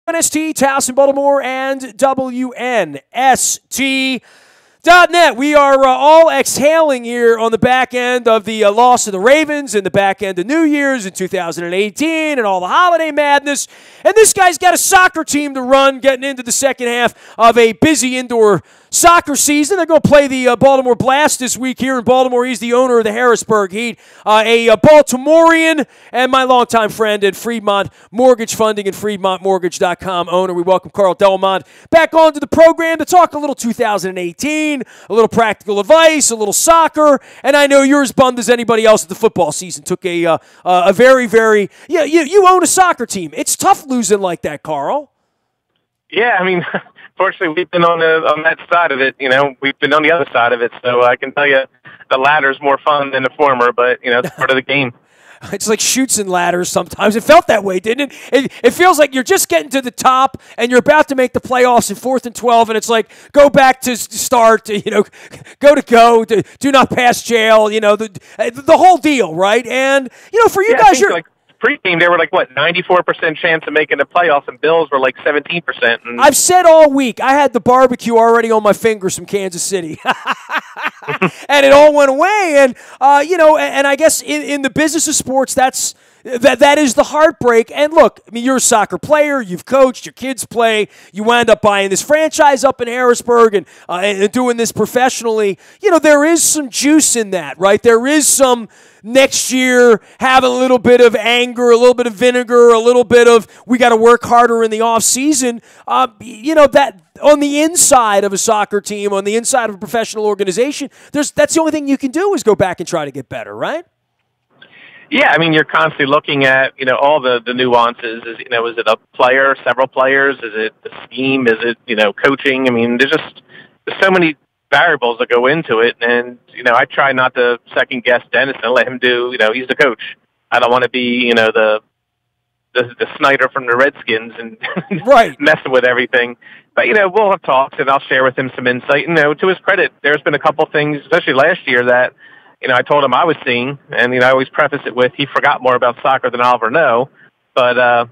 WNST, Towson, Baltimore, and WNST.net. We are all exhaling here on the back end of the loss of the Ravens and the back end of New Year's in 2018 and all the holiday madness. And this guy's got a soccer team to run getting into the second half of a busy indoor soccer season. They're going to play the Baltimore Blast this week here in Baltimore. He's the owner of the Harrisburg Heat, a Baltimorean and my longtime friend at Fremont Mortgage Funding and FremontMortgage.com owner. We welcome Carl Delmont back onto the program to talk a little 2018, a little practical advice, a little soccer, and I know you're as bummed as anybody else at the football season. Took a very, very, you own a soccer team. It's tough losing like that, Carl. Yeah, I mean, fortunately, we've been on that side of it. We've been on the other side of it, so I can tell you the latter's more fun than the former, but, it's part of the game. It's like chutes and ladders sometimes. It felt that way, didn't it? It feels like you're just getting to the top and you're about to make the playoffs in 4th and 12, and it's like, go back to start, go, do not pass jail, the whole deal, right? And, for you guys, you're... Pre-game, they were 94% chance of making the playoffs, and Bills were 17%. And I've said all week, I had the barbecue already on my fingers from Kansas City. And it all went away. And, and I guess in the business of sports, that is the heartbreak. And look, I mean, you're a soccer player. You've coached. Your kids play. You wind up buying this franchise up in Harrisburg and doing this professionally. There is some juice in that, right? There is some next year having a little bit of anger, a little bit of vinegar, a little bit of we got to work harder in the off season. That on the inside of a soccer team, on the inside of a professional organization, that's the only thing you can do is go back and try to get better, right? Yeah, I mean, you're constantly looking at, all the nuances. Is it a player, several players? Is it the scheme? Is it, coaching? I mean, there's so many variables that go into it. And, I try not to second guess Dennis and let him do, he's the coach. I don't want to be, the Snyder from the Redskins and right. messing with everything. But, we'll have talks and I'll share with him some insight. To his credit, there's been a couple things, especially last year, that I told him I was seeing, and, I always preface it with, he forgot more about soccer than I'll ever know. But, to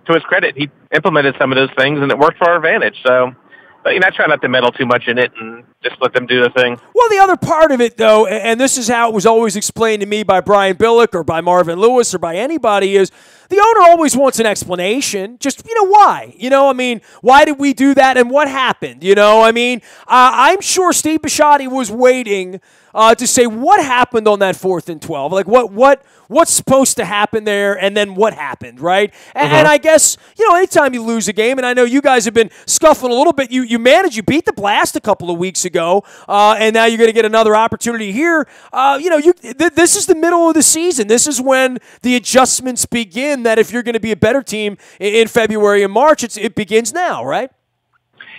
his credit, he implemented some of those things, and it worked for our advantage. So, but, I try not to meddle too much in it and just let them do the thing. Well, the other part of it, though, and this is how it was always explained to me by Brian Billick or by Marvin Lewis or by anybody, is the owner always wants an explanation. Just, why? Why did we do that and what happened? I'm sure Steve Bisciotti was waiting to say what happened on that 4th and 12. Like, what's supposed to happen there and then what happened, right? And I guess, anytime you lose a game, and I know you guys have been scuffling a little bit, you beat the Blast a couple of weeks ago, and now you're going to get another opportunity here. This is the middle of the season. This is when the adjustments begin, that if you're going to be a better team in February and March, it begins now, right?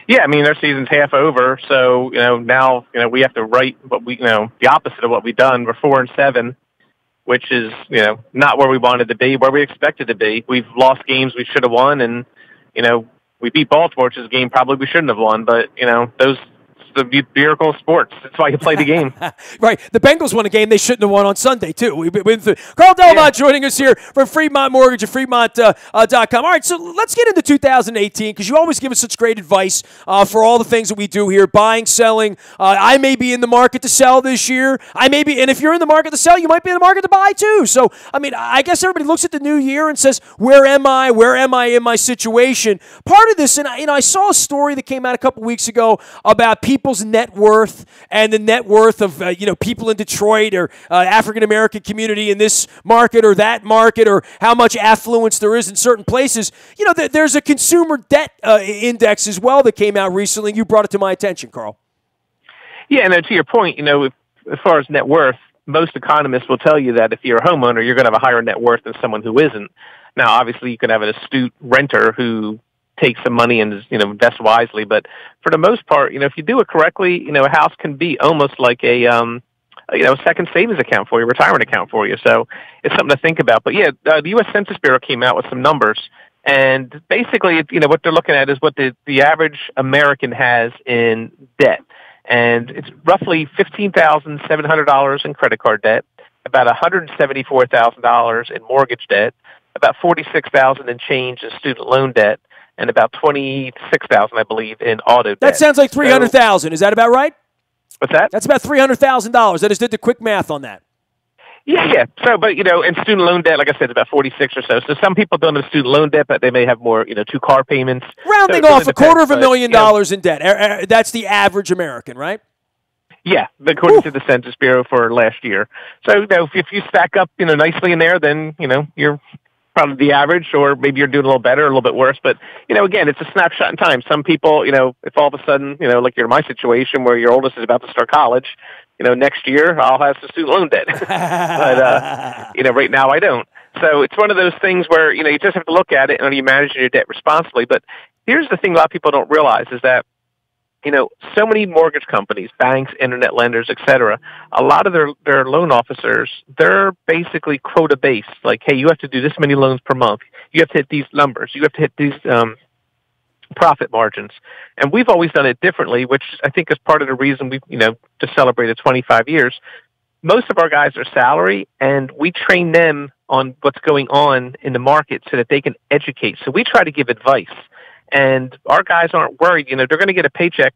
Yeah, I mean, our season's half over, so, now, we have to write what the opposite of what we've done. We're 4-7, which is, not where we wanted to be, where we expected to be. We've lost games we should have won, and, we beat Baltimore, which is a game probably we shouldn't have won, but, those the miracle of sports. That's why you play the game. Right. The Bengals won a game they shouldn't have won on Sunday, too. We've been through. Carl Delmont joining us here from Fremont Mortgage at Fremont.com. All right, so let's get into 2018 because you always give us such great advice for all the things that we do here, buying, selling. I may be in the market to sell this year. And if you're in the market to sell, you might be in the market to buy, too. So, I guess everybody looks at the new year and says, where am I? Where am I in my situation? Part of this, and I saw a story that came out a couple weeks ago about people's net worth and the net worth of people in Detroit or African American community in this market or that market, or how much affluence there is in certain places. There's a consumer debt index as well that came out recently. You brought it to my attention, Carl. Yeah, and to your point, as far as net worth, most economists will tell you that if you're a homeowner, you're going to have a higher net worth than someone who isn't. Now, obviously, you can have an astute renter who take some money and invest wisely, but for the most part, if you do it correctly, a house can be almost like a second savings account for you, retirement account for you. So it's something to think about. But yeah, the U.S. Census Bureau came out with some numbers, and basically, what they're looking at is what the average American has in debt, and it's roughly $15,700 in credit card debt, about $174,000 in mortgage debt, about $46,000 in change in student loan debt, and about 26,000, I believe, in auto debt. That sounds like 300,000. Is that about right? What's that? That's about $300,000. I just did the quick math on that. Yeah. So, but, and student loan debt, like I said, about 46 or so. So some people don't have student loan debt, but they may have more, 2 car payments. Rounding off, $250,000 in debt. That's the average American, right? Yeah, according to the Census Bureau for last year. So, if you stack up, nicely in there, then, you're probably the average, or maybe you're doing a little better, or a little bit worse. But, again, it's a snapshot in time. Some people, if all of a sudden, like you're in my situation where your oldest is about to start college, next year I'll have some student loan debt. But, right now I don't. So it's one of those things where, you just have to look at it and you manage your debt responsibly. But here's the thing a lot of people don't realize is that, so many mortgage companies, banks, internet lenders, et cetera, a lot of their loan officers, they're basically quota-based. Like, hey, you have to do this many loans per month. You have to hit these numbers. You have to hit these profit margins. And we've always done it differently, which I think is part of the reason we've, just celebrated 25 years. Most of our guys are salary, and we train them on what's going on in the market so that they can educate. So we try to give advice. And our guys aren't worried, they're going to get a paycheck,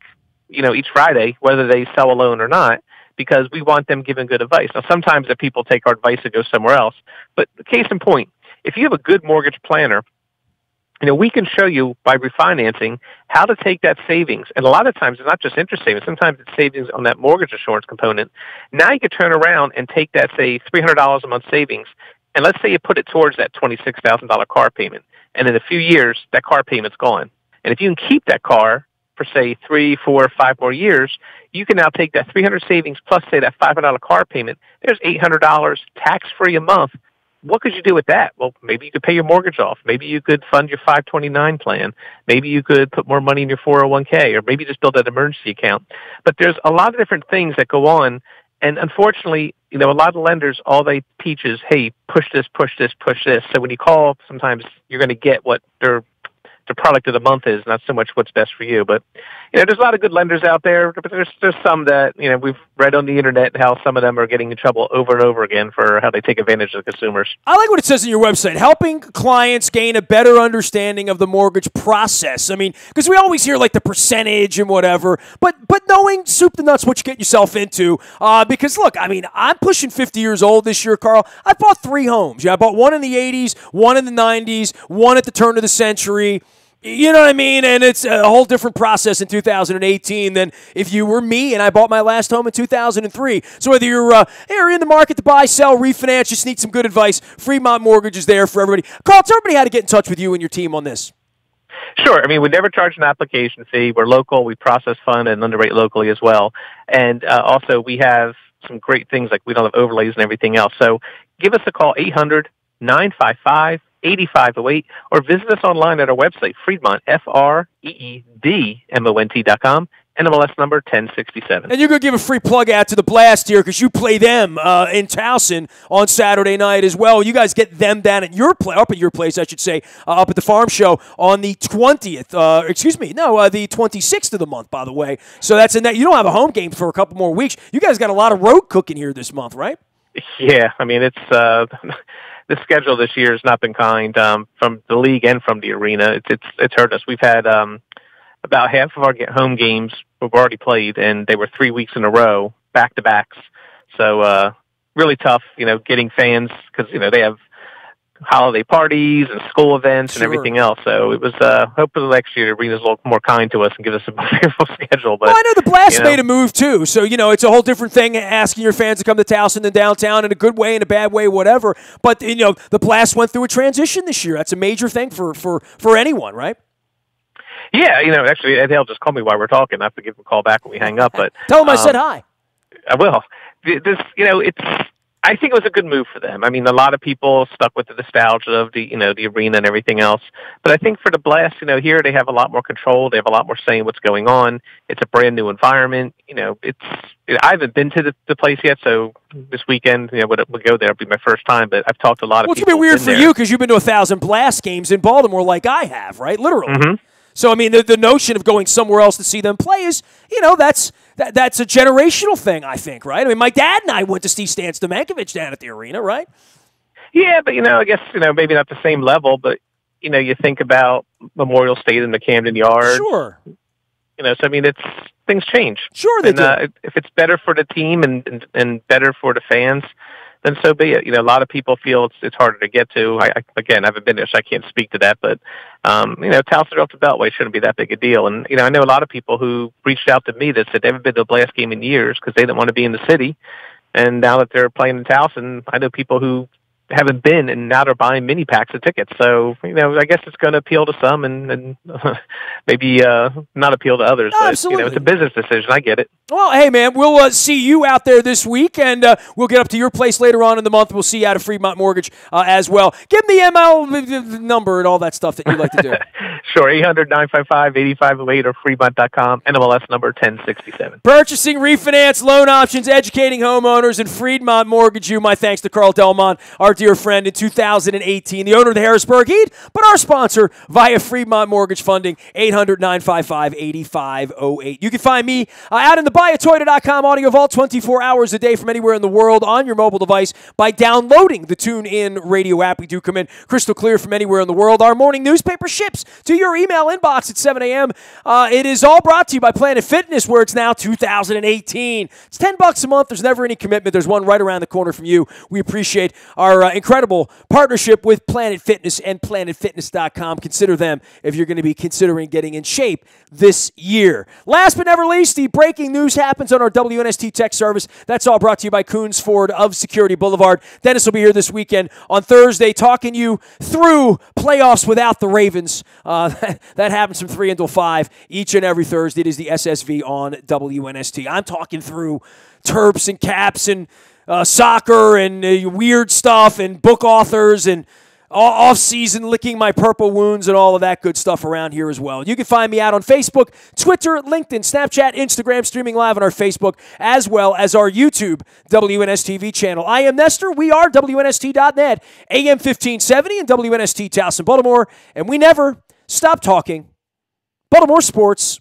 each Friday, whether they sell a loan or not, because we want them giving good advice. Now, sometimes the people take our advice and go somewhere else. But case in point, if you have a good mortgage planner, we can show you by refinancing how to take that savings. And a lot of times it's not just interest savings. Sometimes it's savings on that mortgage insurance component. Now you can turn around and take that, say, $300 a month savings. And let's say you put it towards that $26,000 car payment. And in a few years, that car payment's gone. And if you can keep that car for, say, 3, 4, 5 more years, you can now take that $300 savings plus, say, that $500 car payment. There's $800 tax-free a month. What could you do with that? Well, maybe you could pay your mortgage off. Maybe you could fund your 529 plan. Maybe you could put more money in your 401k, or maybe just build an emergency account. But there's a lot of different things that go on. And unfortunately, a lot of lenders, all they teach is, hey, push this, push this, push this. So when you call, sometimes you're going to get what their product of the month is, not so much what's best for you. But, there's a lot of good lenders out there, but there's some that, we've read on the internet how some of them are getting in trouble over and over again for how they take advantage of the consumers. I like what it says on your website, helping clients gain a better understanding of the mortgage process. I mean, because we always hear like the percentage and whatever, but knowing soup to nuts what you get yourself into. Because look, I mean, I'm pushing 50 years old this year, Carl. I bought 3 homes. Yeah, I bought one in the 80s, one in the 90s, one at the turn of the century. You know what I mean? And it's a whole different process in 2018 than if you were me and I bought my last home in 2003. So whether you're in the market to buy, sell, refinance, just need some good advice, Fremont Mortgage is there for everybody. Carl, tell everybody how to get in touch with you and your team on this. Sure. I mean, we never charge an application fee. We're local. We process, fund, and underwrite locally as well. And also, we have some great things like we don't have overlays and everything else. So give us a call, 800-955-8508, or visit us online at our website, Freedmont, FREEDMONT.com, NMLS number 1067. And you're going to give a free plug out to the Blast here because you play them in Towson on Saturday night as well. You guys get them down at your up at your place, I should say, up at the Farm Show on the 20th. The 26th of the month, by the way. So that's in that. You don't have a home game for a couple more weeks. You guys got a lot of road cooking here this month, right? Yeah, I mean, it's the schedule this year has not been kind from the league and from the arena. It's hurt us. We've had about half of our home games we've already played, and they were 3 weeks in a row, back-to-backs. So really tough, getting fans because, they have holiday parties and school events and everything else. So it was hopefully next year the arena's a little more kind to us and give us a more favorable schedule. But I know the Blast made a move too. So, it's a whole different thing asking your fans to come to Towson than downtown in a good way, in a bad way, whatever. But, the Blast went through a transition this year. That's a major thing for anyone, right? Yeah, actually, Ed Hale just called me while we're talking. I have to give him a call back when we hang up. But tell him I said hi. I will. I think it was a good move for them. I mean, a lot of people stuck with the nostalgia of the arena and everything else. But I think for the Blast, here they have a lot more control. They have a lot more say in what's going on. It's a brand new environment. I haven't been to the place yet, so this weekend, we'll go there. It'll be my first time. But I've talked to a lot of people. Well, it's gonna be weird for you because you've been to 1,000 Blast games in Baltimore, like I have, right? Literally. Mm-hmm. So, I mean, the notion of going somewhere else to see them play is, that's a generational thing, I think, right? I mean, my dad and I went to see Stan Stomankovich down at the arena, right? Yeah, but, I guess, maybe not the same level, but, you think about Memorial Stadium, the Camden Yard. Sure. So I mean, things change. Sure, they do. If it's better for the team and better for the fans, then so be it. A lot of people feel it's harder to get to. I haven't been there, so I can't speak to that. But Towson up the Beltway shouldn't be that big a deal. And I know a lot of people who reached out to me that said they haven't been to a Blast game in years because they didn't want to be in the city. And now that they're playing in Towson, I know people who haven't been, and now they're buying mini packs of tickets. So, I guess it's going to appeal to some and maybe not appeal to others. No, but, absolutely. It's a business decision. I get it. Well, hey, man, we'll see you out there this week, and we'll get up to your place later on in the month. We'll see you out of Fremont Mortgage as well. Give them the ML number and all that stuff that you like to do. Sure, 800-955-8508 or Fremont.com, NMLS number 1067. Purchasing, refinance, loan options, educating homeowners, and Fremont Mortgage. My thanks to Carl Delmont, our dear friend in 2018, the owner of the Harrisburg Heat, but our sponsor via Fremont Mortgage Funding, 800-955-8508. You can find me out in the buyatoyota.com audio vault 24 hours a day from anywhere in the world on your mobile device by downloading the TuneIn radio app. We do come in crystal clear from anywhere in the world. Our morning newspaper ships to your email inbox at 7 a.m. It is all brought to you by Planet Fitness, where it's now 2018. It's $10 a month. There's never any commitment. There's one right around the corner from you. We appreciate our incredible partnership with Planet Fitness and PlanetFitness.com. Consider them if you're going to be considering getting in shape this year. Last but never least, the breaking news happens on our WNST tech service. That's all brought to you by Coons Ford of Security Boulevard. Dennis will be here this weekend on Thursday talking you through playoffs without the Ravens. That happens from 3 until 5 each and every Thursday. It is the SSV on WNST. I'm talking through Terps and Caps and soccer and weird stuff and book authors and off-season licking my purple wounds and all of that good stuff around here as well. You can find me out on Facebook, Twitter, LinkedIn, Snapchat, Instagram, streaming live on our Facebook, as well as our YouTube WNSTV channel. I am Nestor. We are WNST.net, AM 1570 and WNST Towson, Baltimore, and we never stop talking Baltimore sports.